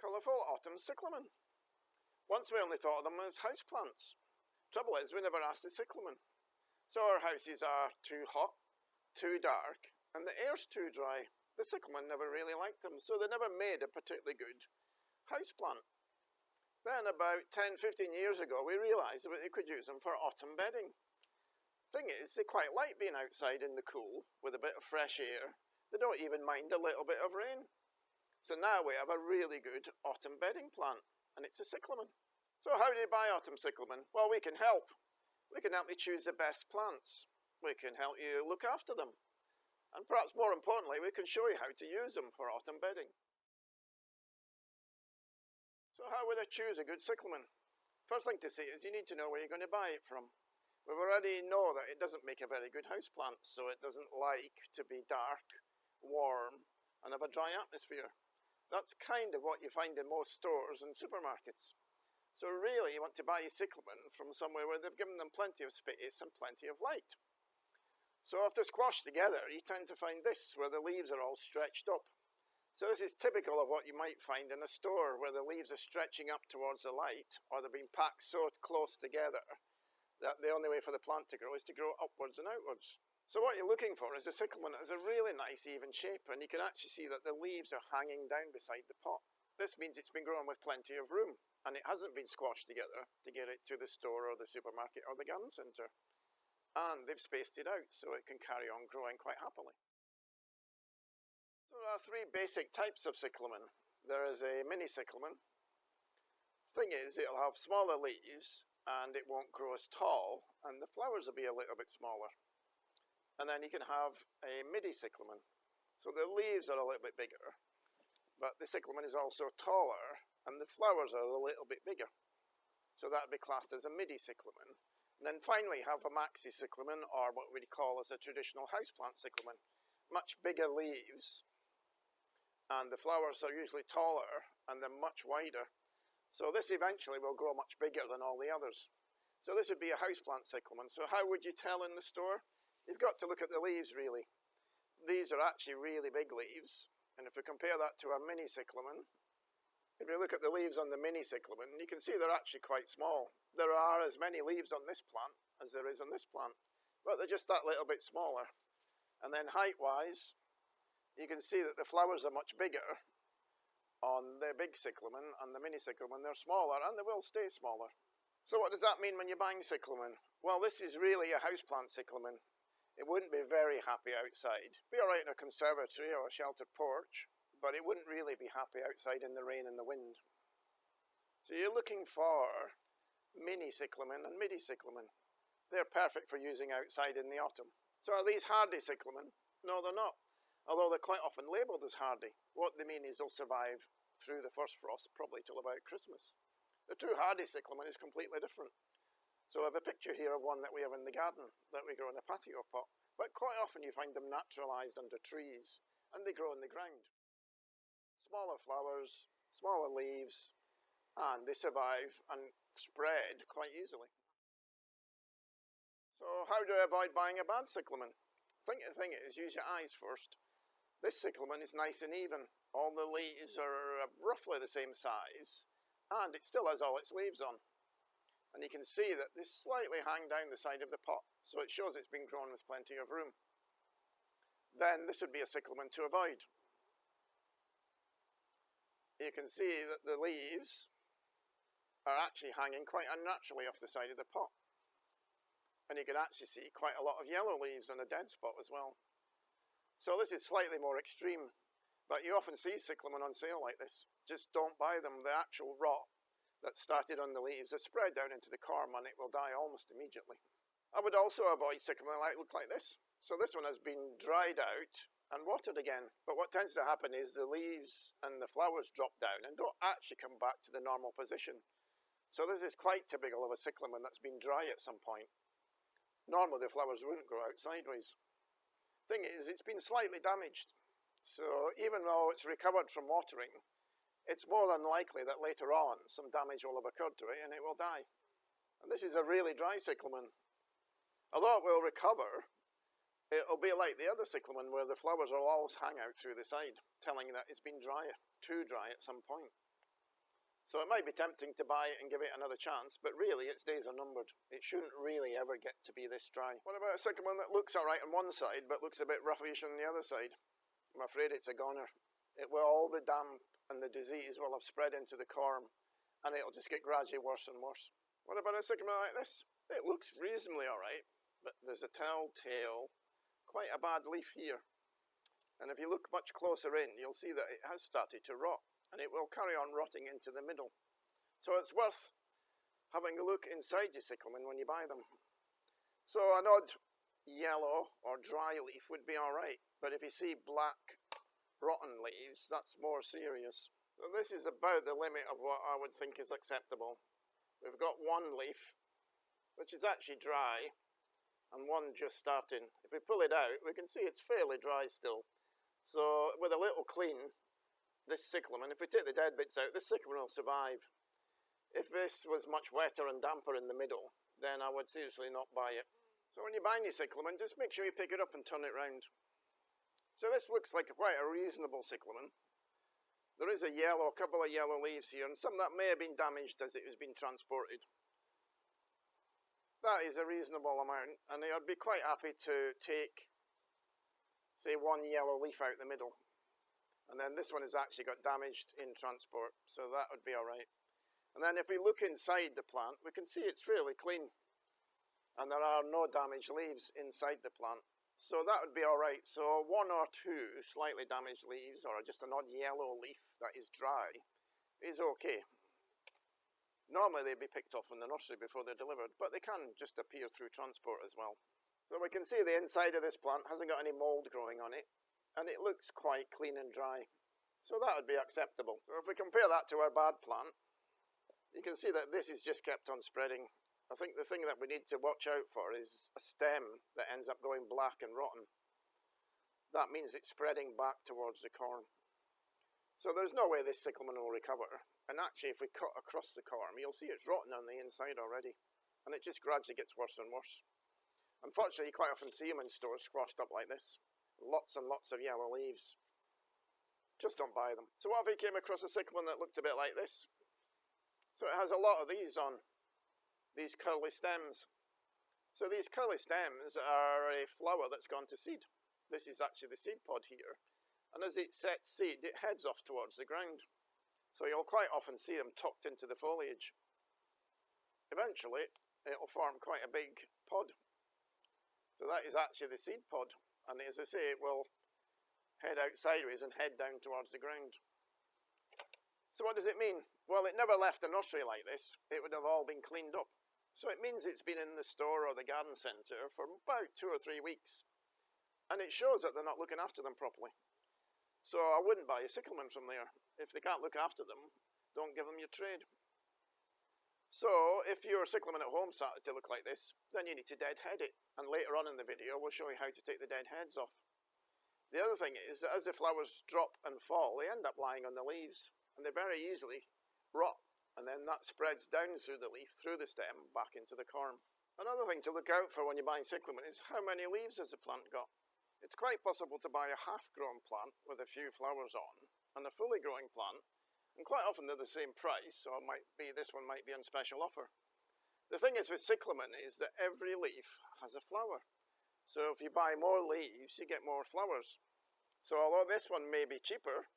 Colourful autumn cyclamen. Once we only thought of them as houseplants. Trouble is, we never asked the cyclamen. So our houses are too hot, too dark, and the air's too dry. The cyclamen never really liked them, so they never made a particularly good houseplant. Then about 10-15 years ago, we realised that we could use them for autumn bedding. Thing is, they quite like being outside in the cool with a bit of fresh air. They don't even mind a little bit of rain. So now we have a really good autumn bedding plant, and it's a cyclamen. So how do you buy autumn cyclamen? Well, we can help. We can help you choose the best plants. We can help you look after them. And perhaps more importantly, we can show you how to use them for autumn bedding. So how would I choose a good cyclamen? First thing to say is you need to know where you're going to buy it from. We already know that it doesn't make a very good houseplant, so it doesn't like to be dark, warm, and have a dry atmosphere. That's kind of what you find in most stores and supermarkets. So really you want to buy your cyclamen from somewhere where they've given them plenty of space and plenty of light. So if they're squashed together, you tend to find this, where the leaves are all stretched up. So this is typical of what you might find in a store, where the leaves are stretching up towards the light, or they're being packed so close together that the only way for the plant to grow is to grow upwards and outwards. So what you're looking for is a cyclamen that has a really nice even shape, and you can actually see that the leaves are hanging down beside the pot. This means it's been grown with plenty of room, and it hasn't been squashed together to get it to the store or the supermarket or the garden centre. And they've spaced it out so it can carry on growing quite happily. So there are three basic types of cyclamen. There is a mini cyclamen. The thing is, it'll have smaller leaves and it won't grow as tall, and the flowers will be a little bit smaller. And then you can have a midi cyclamen. So the leaves are a little bit bigger, but the cyclamen is also taller and the flowers are a little bit bigger. So that would be classed as a midi cyclamen. And then finally you have a maxi cyclamen, or what we call as a traditional houseplant cyclamen. Much bigger leaves, and the flowers are usually taller and they're much wider. So this eventually will grow much bigger than all the others. So this would be a houseplant cyclamen. So how would you tell in the store? You've got to look at the leaves really. These are actually really big leaves, and if we compare that to our mini cyclamen, if you look at the leaves on the mini cyclamen, you can see they're actually quite small. There are as many leaves on this plant as there is on this plant, but they're just that little bit smaller. And then height-wise, you can see that the flowers are much bigger on the big cyclamen, and the mini cyclamen they're smaller, and they will stay smaller. So what does that mean when you're buying cyclamen? Well, this is really a houseplant cyclamen. It wouldn't be very happy outside. It'd be alright in a conservatory or a sheltered porch, but it wouldn't really be happy outside in the rain and the wind. So you're looking for mini cyclamen and midi cyclamen. They're perfect for using outside in the autumn. So are these hardy cyclamen? No, they're not. Although they're quite often labelled as hardy. What they mean is they'll survive through the first frost, probably till about Christmas. The true hardy cyclamen is completely different. So I have a picture here of one that we have in the garden that we grow in a patio pot. But quite often you find them naturalised under trees, and they grow in the ground. Smaller flowers, smaller leaves, and they survive and spread quite easily. So how do I avoid buying a bad cyclamen? The thing is, use your eyes first. This cyclamen is nice and even. All the leaves are roughly the same size, and it still has all its leaves on. And you can see that they slightly hang down the side of the pot, so it shows it's been grown with plenty of room. Then this would be a cyclamen to avoid. You can see that the leaves are actually hanging quite unnaturally off the side of the pot. And you can actually see quite a lot of yellow leaves on a dead spot as well. So this is slightly more extreme, but you often see cyclamen on sale like this. Just don't buy them. The actual rot that started on the leaves is spread down into the corm and it will die almost immediately. I would also avoid cyclamen that look like this. So this one has been dried out and watered again. But what tends to happen is the leaves and the flowers drop down and don't actually come back to the normal position. So this is quite typical of a cyclamen that's been dry at some point. Normally the flowers wouldn't grow out sideways. Thing is, it's been slightly damaged. So even though it's recovered from watering, it's more than likely that later on some damage will have occurred to it and it will die. And this is a really dry cyclamen. Although it will recover, it'll be like the other cyclamen where the flowers will always hang out through the side, telling you that it's been dry, too dry at some point. So it might be tempting to buy it and give it another chance, but really its days are numbered. It shouldn't really ever get to be this dry. What about a cyclamen that looks alright on one side, but looks a bit roughish on the other side? I'm afraid it's a goner. All the damp and the disease will have spread into the corm, and it'll just get gradually worse and worse. What about a cyclamen like this? It looks reasonably alright, but there's a telltale, quite a bad leaf here. And if you look much closer in, you'll see that it has started to rot, and it will carry on rotting into the middle. So it's worth having a look inside your cyclamen when you buy them. So an odd yellow or dry leaf would be alright, but if you see black rotten leaves, that's more serious. So this is about the limit of what I would think is acceptable. We've got one leaf, which is actually dry, and one just starting. If we pull it out, we can see it's fairly dry still. So with a little clean, this cyclamen, if we take the dead bits out, this cyclamen will survive. If this was much wetter and damper in the middle, then I would seriously not buy it. So when you buy your cyclamen, just make sure you pick it up and turn it round. So this looks like quite a reasonable cyclamen. There is a couple of yellow leaves here, and some that may have been damaged as it was being transported. That is a reasonable amount, and I'd be quite happy to take, say, one yellow leaf out the middle. And then this one has actually got damaged in transport, so that would be alright. And then if we look inside the plant, we can see it's fairly clean. And there are no damaged leaves inside the plant. So that would be alright. So one or two slightly damaged leaves, or just an odd yellow leaf that is dry, is okay. Normally they'd be picked off in the nursery before they're delivered, but they can just appear through transport as well. So we can see the inside of this plant hasn't got any mould growing on it, and it looks quite clean and dry. So that would be acceptable. So if we compare that to our bad plant, you can see that this is just kept on spreading. I think the thing that we need to watch out for is a stem that ends up going black and rotten. That means it's spreading back towards the corm. So there's no way this cyclamen will recover. And actually, if we cut across the corm, you'll see it's rotten on the inside already. And it just gradually gets worse and worse. Unfortunately, you quite often see them in stores squashed up like this. Lots and lots of yellow leaves. Just don't buy them. So what if we came across a cyclamen that looked a bit like this? So it has a lot of these on, these curly stems. So these curly stems are a flower that's gone to seed. This is actually the seed pod here. And as it sets seed, it heads off towards the ground. So you'll quite often see them tucked into the foliage. Eventually, it'll form quite a big pod. So that is actually the seed pod. And as I say, it will head out sideways and head down towards the ground. So what does it mean? Well, it never left the nursery like this. It would have all been cleaned up. So it means it's been in the store or the garden centre for about 2 or 3 weeks. And it shows that they're not looking after them properly. So I wouldn't buy a cyclamen from there. If they can't look after them, don't give them your trade. So if your cyclamen at home started to look like this, then you need to deadhead it. And later on in the video, we'll show you how to take the dead heads off. The other thing is that as the flowers drop and fall, they end up lying on the leaves. And they very easily rot. And then that spreads down through the leaf, through the stem, back into the corm. Another thing to look out for when you're buying cyclamen is how many leaves has the plant got. It's quite possible to buy a half-grown plant with a few flowers on, and a fully growing plant, and quite often they're the same price, so this one might be on special offer. The thing is with cyclamen is that every leaf has a flower. So if you buy more leaves, you get more flowers. So although this one may be cheaper,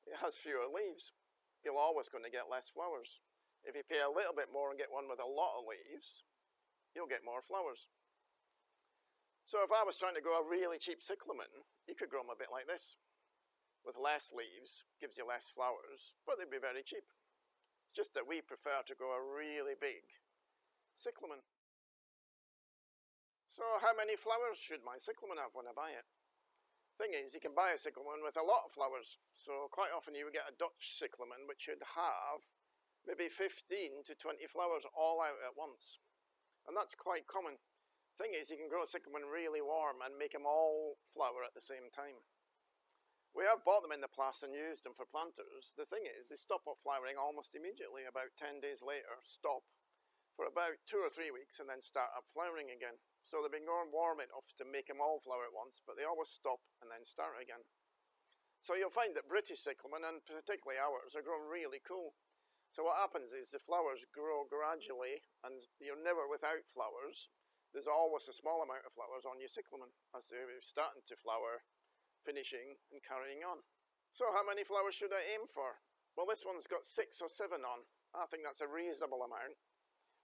it has fewer leaves. You're always going to get less flowers. If you pay a little bit more and get one with a lot of leaves, you'll get more flowers. So if I was trying to grow a really cheap cyclamen, you could grow them a bit like this. With less leaves, gives you less flowers, but they'd be very cheap. It's just that we prefer to grow a really big cyclamen. So how many flowers should my cyclamen have when I buy it? Thing is, you can buy a cyclamen with a lot of flowers. So quite often you would get a Dutch cyclamen which should have maybe 15 to 20 flowers all out at once. And that's quite common. Thing is, you can grow a cyclamen really warm and make them all flower at the same time. We have bought them in the past and used them for planters. The thing is, they stop up flowering almost immediately. About 10 days later, stop for about 2 or 3 weeks and then start up flowering again. So they've been growing warm enough to make them all flower at once, but they always stop and then start again. So you'll find that British cyclamen, and particularly ours, are growing really cool. So what happens is the flowers grow gradually, and you're never without flowers. There's always a small amount of flowers on your cyclamen as they're starting to flower, finishing and carrying on. So how many flowers should I aim for? Well, this one's got 6 or 7 on. I think that's a reasonable amount.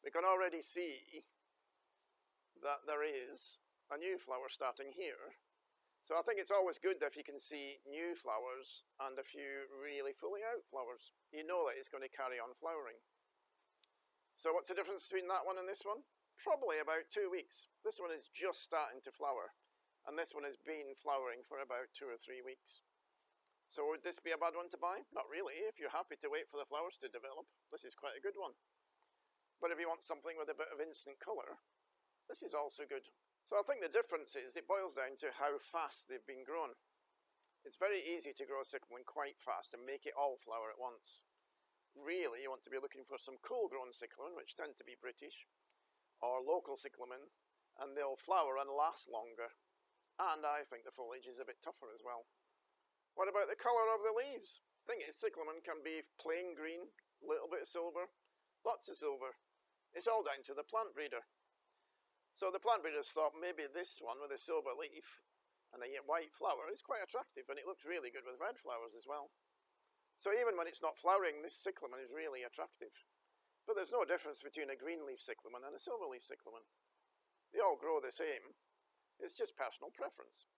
We can already see that there is a new flower starting here. So I think it's always good if you can see new flowers and a few really fully out flowers. You know that it's going to carry on flowering. So what's the difference between that one and this one? Probably about 2 weeks. This one is just starting to flower, and this one has been flowering for about 2 or 3 weeks. So would this be a bad one to buy? Not really. If you're happy to wait for the flowers to develop, this is quite a good one. But if you want something with a bit of instant colour, this is also good. So I think the difference is it boils down to how fast they've been grown. It's very easy to grow a cyclamen quite fast and make it all flower at once. Really, you want to be looking for some cool-grown cyclamen, which tend to be British, or local cyclamen, and they'll flower and last longer. And I think the foliage is a bit tougher as well. What about the colour of the leaves? Thing is, cyclamen can be plain green, a little bit of silver, lots of silver. It's all down to the plant breeder. So the plant breeders thought maybe this one with a silver leaf and a white flower is quite attractive, and it looks really good with red flowers as well. So even when it's not flowering, this cyclamen is really attractive. But there's no difference between a green leaf cyclamen and a silver leaf cyclamen. They all grow the same. It's just personal preference.